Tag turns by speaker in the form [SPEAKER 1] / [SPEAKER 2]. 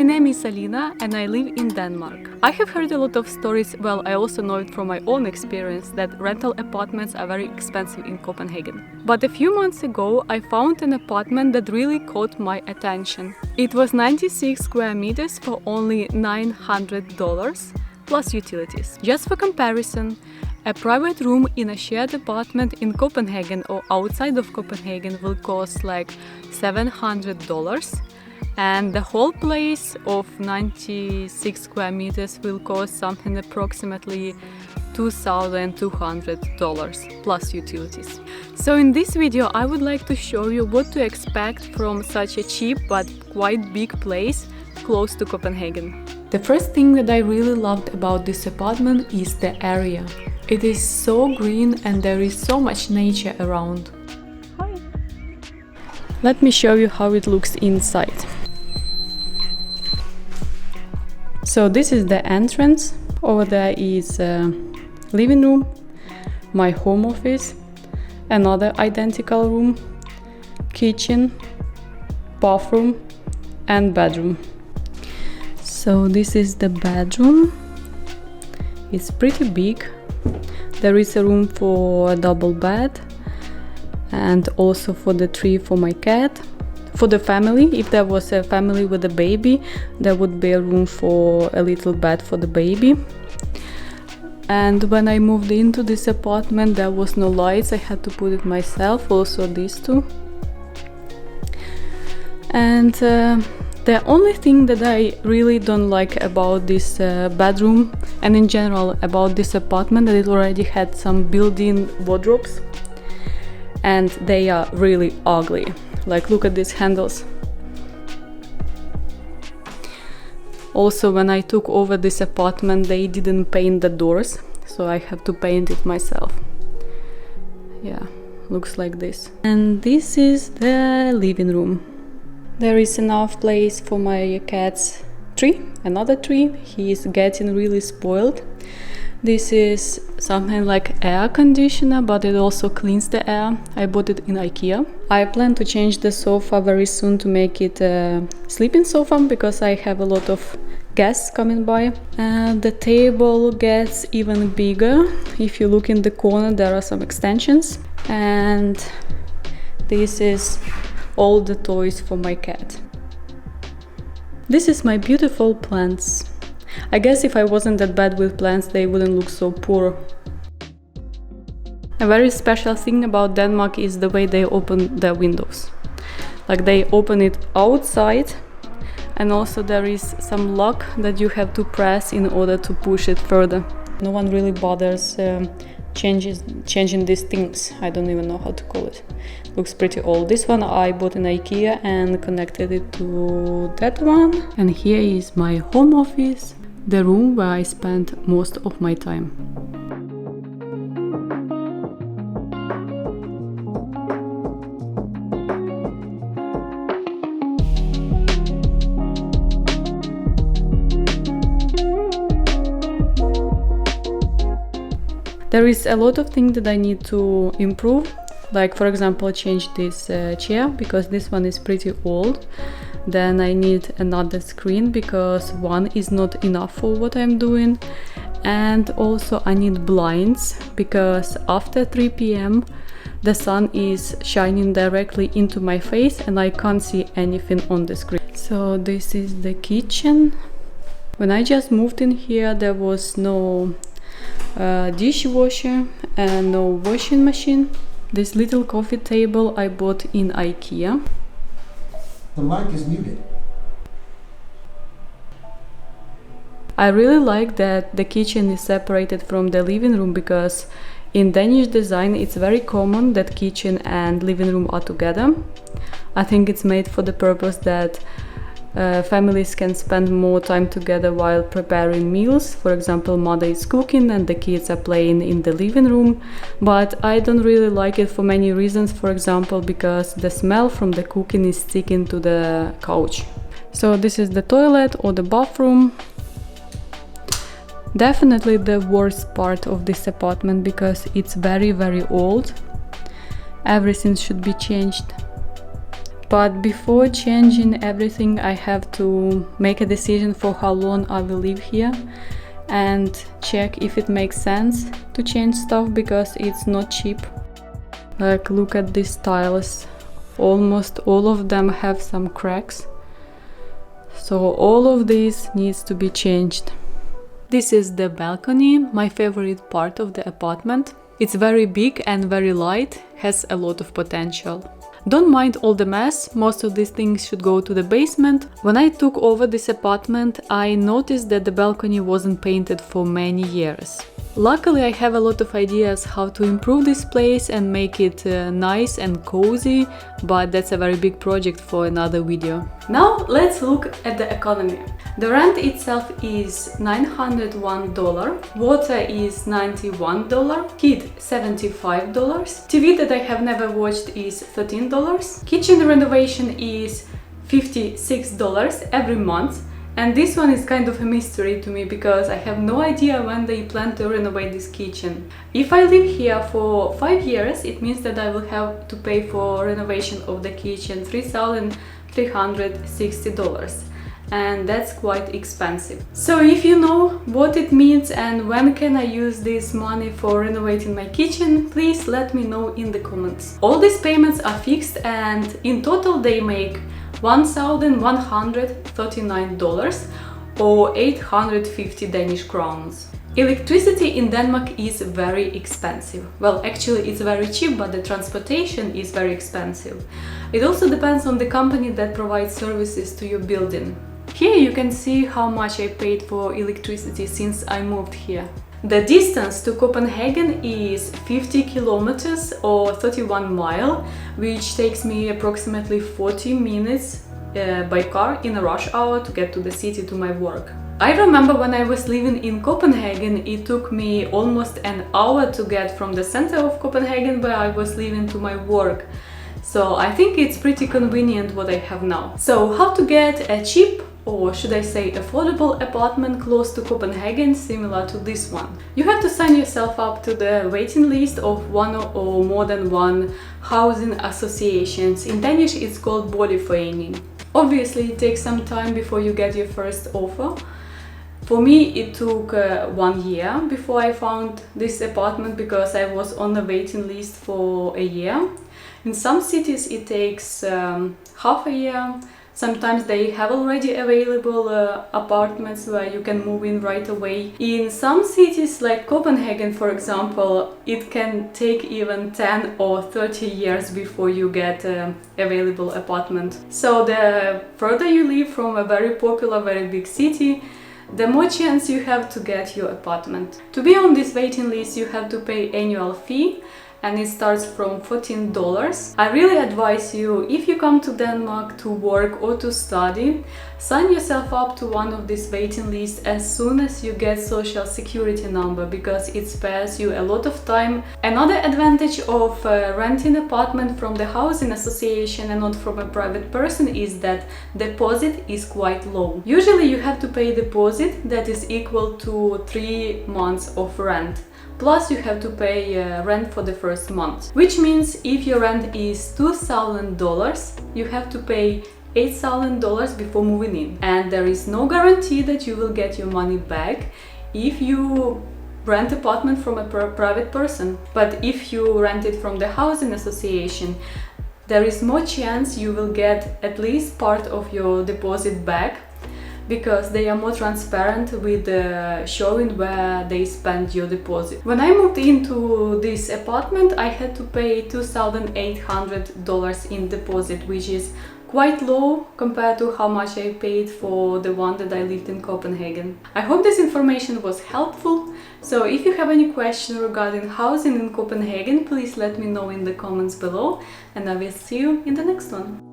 [SPEAKER 1] My name is Alina and I live in Denmark. I have heard a lot of stories, well, I also know it from my own experience, that rental apartments are very expensive in Copenhagen. But a few months ago I found an apartment that really caught my attention. It was 96 square meters for only $900 plus utilities. Just for comparison, a private room in a shared apartment in Copenhagen or outside of Copenhagen will cost like $700. And the whole place of 96 square meters will cost something approximately $2,200 plus utilities. So in this video I would like to show you what to expect from such a cheap but quite big place close to Copenhagen. The first thing that I really loved about this apartment is the area. It is so green and there is so much nature around. Hi. Let me show you how it looks inside. So this is the entrance. Over there is a living room, my home office, another identical room, kitchen, bathroom and bedroom. So this is the bedroom. It's pretty big. There is a room for a double bed and also for the tree for my cat. For the family, if there was a family with a baby, there would be a room for a little bed for the baby. And when I moved into this apartment, there was no lights, I had to put it myself, also these two. And the only thing that I really don't like about this bedroom and in general about this apartment, that it already had some built-in wardrobes and they are really ugly. Like, look at these handles. Also, when I took over this apartment, they didn't paint the doors, so I have to paint it myself. Yeah, looks like this. And this is the living room. There is enough place for my cat's tree, another tree. He is getting really spoiled. This is something like air conditioner, but it also cleans the air. I bought it in IKEA. I plan to change the sofa very soon to make it a sleeping sofa because I have a lot of guests coming by. And the table gets even bigger. If you look in the corner, there are some extensions. And this is all the toys for my cat. This is my beautiful plants. I guess if I wasn't that bad with plants, they wouldn't look so poor. A very special thing about Denmark is the way they open their windows. Like, they open it outside, and also there is some lock that you have to press in order to push it further. No one really bothers changing these things. I don't even know how to call it. Looks pretty old. This one I bought in IKEA and connected it to that one. And here is my home office, the room where I spend most of my time. There is a lot of things that I need to improve, like for example change this chair because this one is pretty old. Then I need another screen because one is not enough for what I'm doing. And also I need blinds because after 3 p.m. the sun is shining directly into my face and I can't see anything on the screen. So this is the kitchen. When I just moved in here, there was no dishwasher and no washing machine. This little coffee table I bought in IKEA.
[SPEAKER 2] The mic is muted.
[SPEAKER 1] I really like that the kitchen is separated from the living room because in Danish design it's very common that kitchen and living room are together. I think it's made for the purpose that families can spend more time together while preparing meals. For example, mother is cooking and the kids are playing in the living room. But I don't really like it for many reasons. For example, because the smell from the cooking is sticking to the couch. So this is the toilet or the bathroom. Definitely the worst part of this apartment because it's very, very old. Everything should be changed. But before changing everything, I have to make a decision for how long I will live here and check if it makes sense to change stuff, because it's not cheap. Like, look at these tiles. Almost all of them have some cracks. So all of this needs to be changed. This is the balcony, my favorite part of the apartment. It's very big and very light, has a lot of potential. Don't mind all the mess, most of these things should go to the basement. When I took over this apartment, I noticed that the balcony wasn't painted for many years. Luckily, I have a lot of ideas how to improve this place and make it nice and cozy, but that's a very big project for another video. Now let's look at the economy. The rent itself is $901, water is $91, heat $75, TV that I have never watched is $13, kitchen renovation is $56 every month. And this one is kind of a mystery to me, because I have no idea when they plan to renovate this kitchen. If I live here for 5 years, it means that I will have to pay for renovation of the kitchen $3,360, and that's quite expensive. So if you know what it means and when can I use this money for renovating my kitchen, please let me know in the comments. All these payments are fixed, and in total they make $1,139 or 850 Danish crowns. Electricity in Denmark is very expensive. Well, actually it's very cheap, but the transportation is very expensive. It also depends on the company that provides services to your building. Here you can see how much I paid for electricity since I moved here. The distance to Copenhagen is 50 kilometers or 31 miles, which takes me approximately 40 minutes by car in a rush hour to get to the city to my work. I remember when I was living in Copenhagen, it took me almost an hour to get from the center of Copenhagen where I was living to my work. So I think it's pretty convenient what I have now. So how to get a cheap, or should I say affordable, apartment close to Copenhagen similar to this one? You have to sign yourself up to the waiting list of one or more than one housing associations. In Danish it's called boligforening. Obviously it takes some time before you get your first offer. For me it took 1 year before I found this apartment, because I was on the waiting list for a year. In some cities it takes half a year. Sometimes they have already available apartments where you can move in right away. In some cities like Copenhagen, for example, it can take even 10 or 30 years before you get an available apartment. So the further you live from a very popular, very big city, the more chance you have to get your apartment. To be on this waiting list, you have to pay annual fee, and it starts from $14. I really advise you, if you come to Denmark to work or to study, sign yourself up to one of these waiting lists as soon as you get social security number, because it spares you a lot of time. Another advantage of renting an apartment from the housing association and not from a private person is that deposit is quite low. Usually you have to pay deposit that is equal to 3 months of rent. Plus you have to pay rent for the first month, which means if your rent is $2,000, you have to pay $8,000 before moving in. And there is no guarantee that you will get your money back if you rent apartment from a private person. But if you rent it from the housing association, there is more chance you will get at least part of your deposit back, because they are more transparent with showing where they spend your deposit. When I moved into this apartment, I had to pay $2,800 in deposit, which is quite low compared to how much I paid for the one that I lived in Copenhagen. I hope this information was helpful. So if you have any question regarding housing in Copenhagen, please let me know in the comments below, and I will see you in the next one.